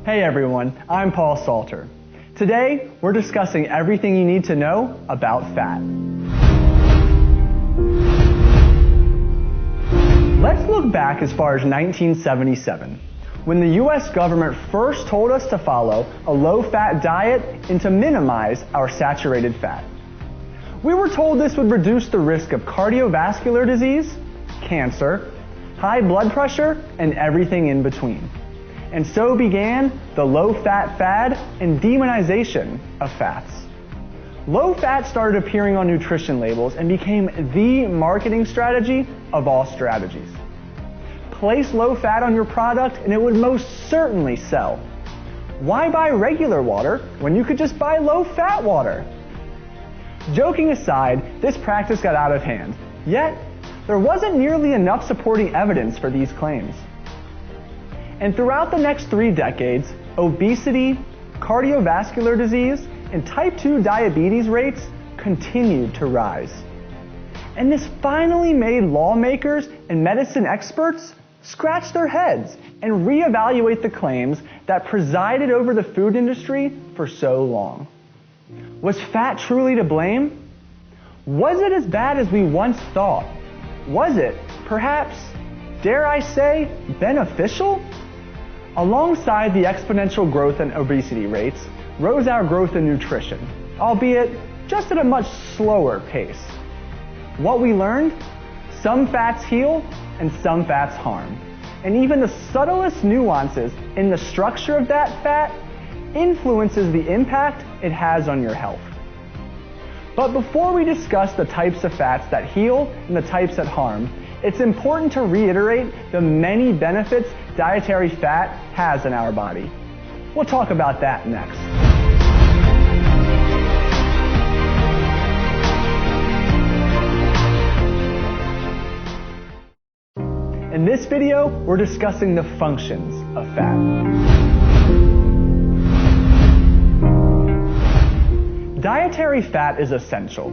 Hey everyone, I'm Paul Salter. Today, we're discussing everything you need to know about fat. Let's look back as far as 1977, when the US government first told us to follow a low-fat diet and to minimize our saturated fat. We were told this would reduce the risk of cardiovascular disease, cancer, high blood pressure, and everything in between. And so began the low-fat fad and demonization of fats. Low fat started appearing on nutrition labels and became the marketing strategy of all strategies. Place low fat on your product and it would most certainly sell. Why buy regular water when you could just buy low-fat water? Joking aside, this practice got out of hand. Yet, there wasn't nearly enough supporting evidence for these claims. And throughout the next 3 decades, obesity, cardiovascular disease, and type 2 diabetes rates continued to rise. And this finally made lawmakers and medicine experts scratch their heads and reevaluate the claims that presided over the food industry for so long. Was fat truly to blame? Was it as bad as we once thought? Was it, perhaps, dare I say, beneficial? Alongside the exponential growth in obesity rates, rose our growth in nutrition, albeit just at a much slower pace. What we learned? Some fats heal and some fats harm. And even the subtlest nuances in the structure of that fat influences the impact it has on your health. But before we discuss the types of fats that heal and the types that harm, it's important to reiterate the many benefits dietary fat has in our body. We'll talk about that next. In this video, we're discussing the functions of fat. Dietary fat is essential.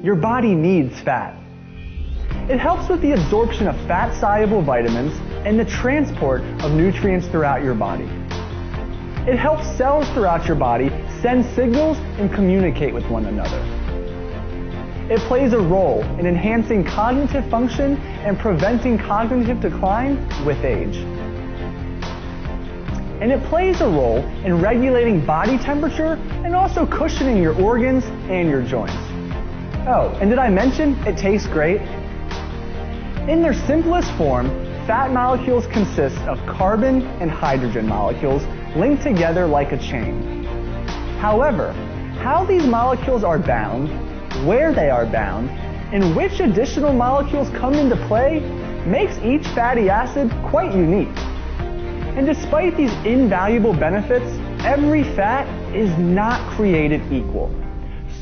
Your body needs fat. It helps with the absorption of fat-soluble vitamins and the transport of nutrients throughout your body. It helps cells throughout your body send signals and communicate with one another. It plays a role in enhancing cognitive function and preventing cognitive decline with age. And it plays a role in regulating body temperature and also cushioning your organs and your joints. Oh, and did I mention it tastes great? In their simplest form, fat molecules consist of carbon and hydrogen molecules linked together like a chain. However, how these molecules are bound, where they are bound, and which additional molecules come into play makes each fatty acid quite unique. And despite these invaluable benefits, every fat is not created equal.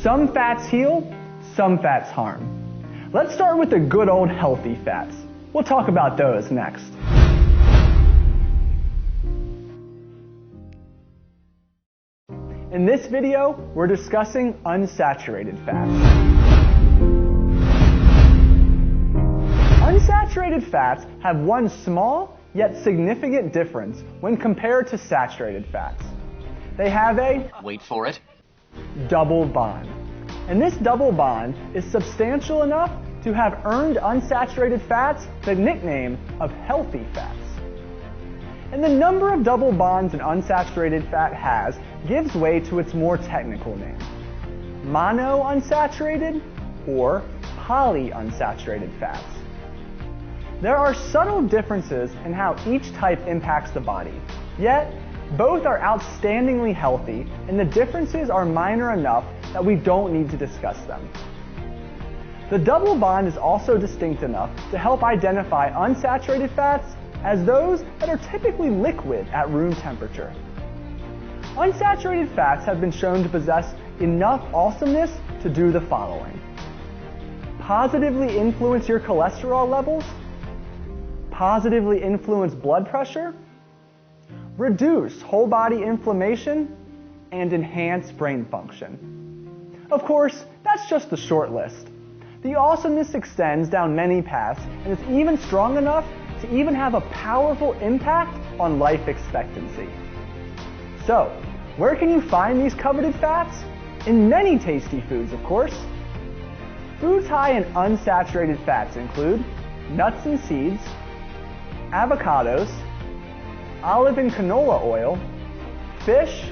Some fats heal, some fats harm. Let's start with the good old healthy fats. We'll talk about those next. In this video, we're discussing unsaturated fats. Unsaturated fats have one small yet significant difference when compared to saturated fats. They have a, wait for it, double bond. And this double bond is substantial enough to have earned unsaturated fats the nickname of healthy fats. And the number of double bonds an unsaturated fat has gives way to its more technical name: monounsaturated or polyunsaturated fats. There are subtle differences in how each type impacts the body, yet both are outstandingly healthy, and the differences are minor enough that we don't need to discuss them. The double bond is also distinct enough to help identify unsaturated fats as those that are typically liquid at room temperature. Unsaturated fats have been shown to possess enough awesomeness to do the following: positively influence your cholesterol levels, positively influence blood pressure, reduce whole body inflammation, and enhance brain function. Of course, that's just the short list. The awesomeness extends down many paths and is even strong enough to even have a powerful impact on life expectancy. So, where can you find these coveted fats? In many tasty foods, of course. Foods high in unsaturated fats include nuts and seeds, avocados, olive and canola oil, fish,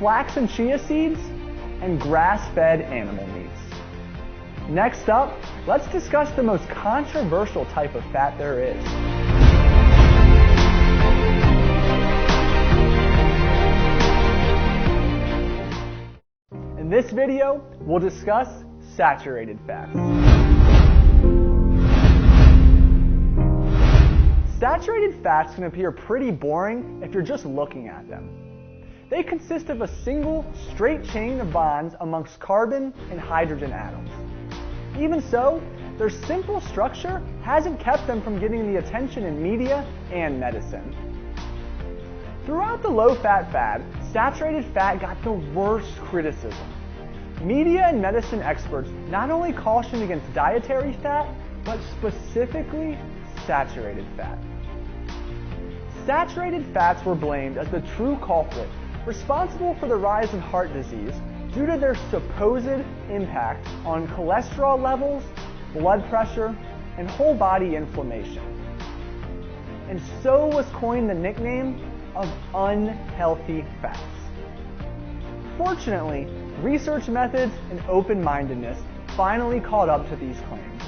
flax and chia seeds, and grass-fed animal meats. Next up, let's discuss the most controversial type of fat there is. In this video, we'll discuss saturated fats. Saturated fats can appear pretty boring if you're just looking at them. They consist of a single, straight chain of bonds amongst carbon and hydrogen atoms. Even so, their simple structure hasn't kept them from getting the attention in media and medicine. Throughout the low-fat fad, saturated fat got the worst criticism. Media and medicine experts not only cautioned against dietary fat, but specifically saturated fat. Saturated fats were blamed as the true culprit, responsible for the rise in heart disease due to their supposed impact on cholesterol levels, blood pressure, and whole body inflammation. And so was coined the nickname of unhealthy fats. Fortunately, research methods and open-mindedness finally caught up to these claims.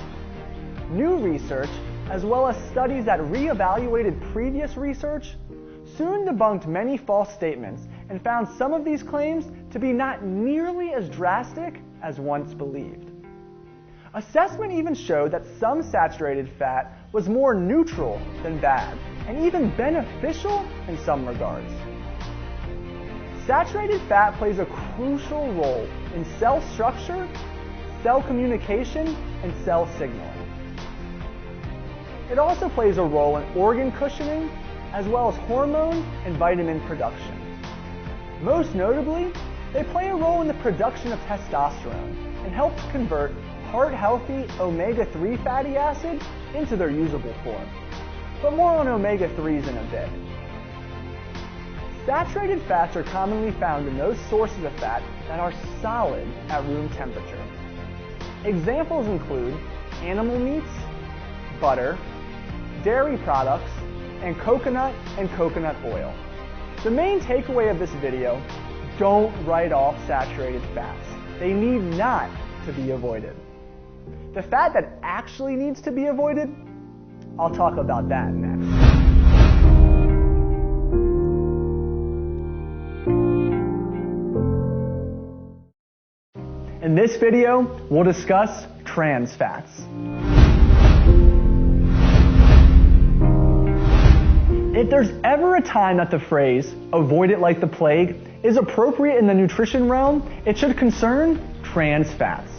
New research, as well as studies that re-evaluated previous research, soon debunked many false statements and found some of these claims to be not nearly as drastic as once believed. Assessment even showed that some saturated fat was more neutral than bad, and even beneficial in some regards. Saturated fat plays a crucial role in cell structure, cell communication, and cell signaling. It also plays a role in organ cushioning, as well as hormone and vitamin production. Most notably, they play a role in the production of testosterone and help to convert heart-healthy omega-3 fatty acids into their usable form. But more on omega-3s in a bit. Saturated fats are commonly found in those sources of fat that are solid at room temperature. Examples include animal meats, butter, dairy products, and coconut oil. The main takeaway of this video: don't write off saturated fats. They need not to be avoided. The fat that actually needs to be avoided, I'll talk about that next. In this video, we'll discuss trans fats. If there's ever a time that the phrase, "avoid it like the plague," is appropriate in the nutrition realm, it should concern trans fats.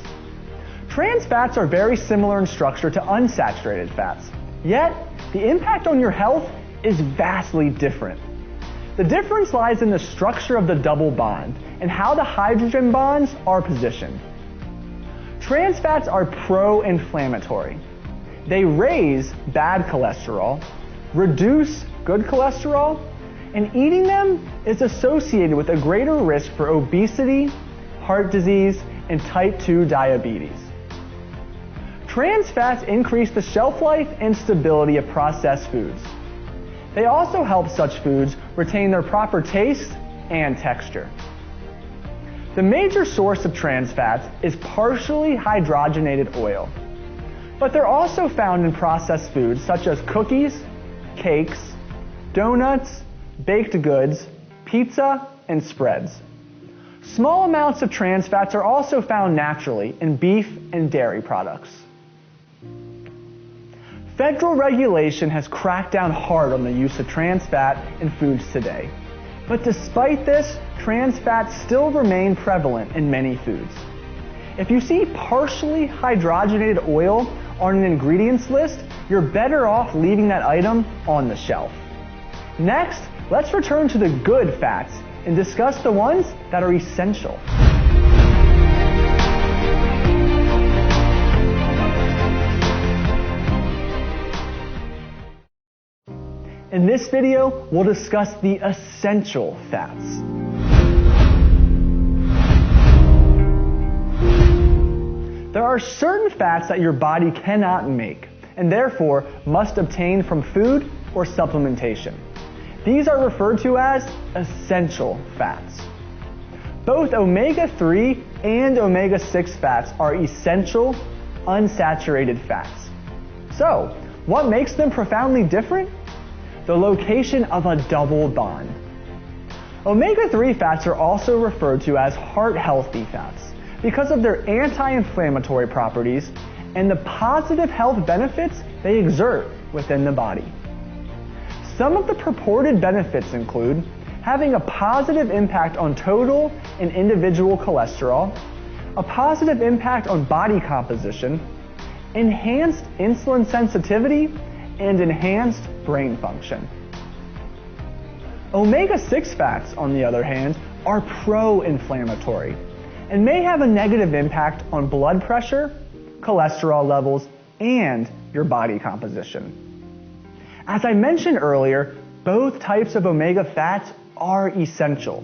Trans fats are very similar in structure to unsaturated fats, yet the impact on your health is vastly different. The difference lies in the structure of the double bond and how the hydrogen bonds are positioned. Trans fats are pro-inflammatory. They raise bad cholesterol, reduce good cholesterol, and eating them is associated with a greater risk for obesity, heart disease, and type 2 diabetes. Trans fats increase the shelf life and stability of processed foods. They also help such foods retain their proper taste and texture. The major source of trans fats is partially hydrogenated oil, but they're also found in processed foods such as cookies, cakes, donuts, baked goods, pizza, and spreads. Small amounts of trans fats are also found naturally in beef and dairy products. Federal regulation has cracked down hard on the use of trans fat in foods today. But despite this, trans fats still remain prevalent in many foods. If you see partially hydrogenated oil on an ingredients list, you're better off leaving that item on the shelf. Next, let's return to the good fats and discuss the ones that are essential. In this video, we'll discuss the essential fats. There are certain fats that your body cannot make, and therefore must obtain from food or supplementation. These are referred to as essential fats. Both omega-3 and omega-6 fats are essential, unsaturated fats. So, what makes them profoundly different? The location of a double bond. Omega-3 fats are also referred to as heart-healthy fats because of their anti-inflammatory properties and the positive health benefits they exert within the body. Some of the purported benefits include having a positive impact on total and individual cholesterol, a positive impact on body composition, enhanced insulin sensitivity, and enhanced brain function. Omega-6 fats, on the other hand, are pro-inflammatory and may have a negative impact on blood pressure, cholesterol levels, and your body composition. As I mentioned earlier, both types of omega fats are essential.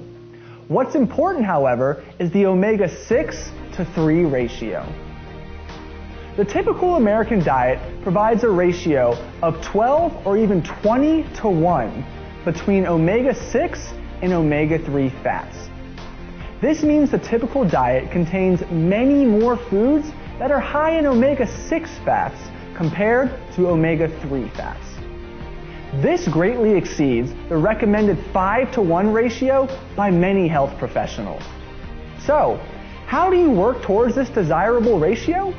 What's important, however, is the omega-6 to 3 ratio. The typical American diet provides a ratio of 12 or even 20 to 1 between omega-6 and omega-3 fats. This means the typical diet contains many more foods that are high in omega-6 fats compared to omega-3 fats. This greatly exceeds the recommended 5 to 1 ratio by many health professionals. So, how do you work towards this desirable ratio?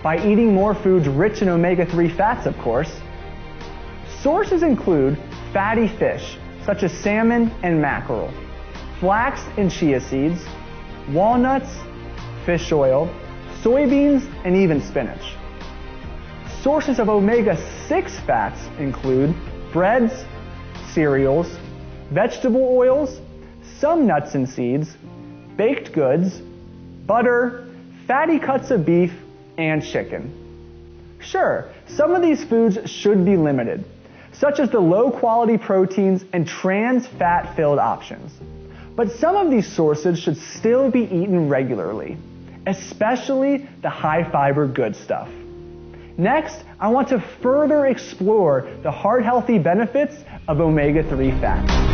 By eating more foods rich in omega-3 fats, of course. Sources include fatty fish, such as salmon and mackerel, flax and chia seeds, walnuts, fish oil, soybeans, and even spinach. Sources of omega-6 fats include breads, cereals, vegetable oils, some nuts and seeds, baked goods, butter, fatty cuts of beef, and chicken. Sure, some of these foods should be limited, such as the low-quality proteins and trans fat-filled options. But some of these sources should still be eaten regularly, especially the high-fiber good stuff. Next, I want to further explore the heart-healthy benefits of omega-3 fats.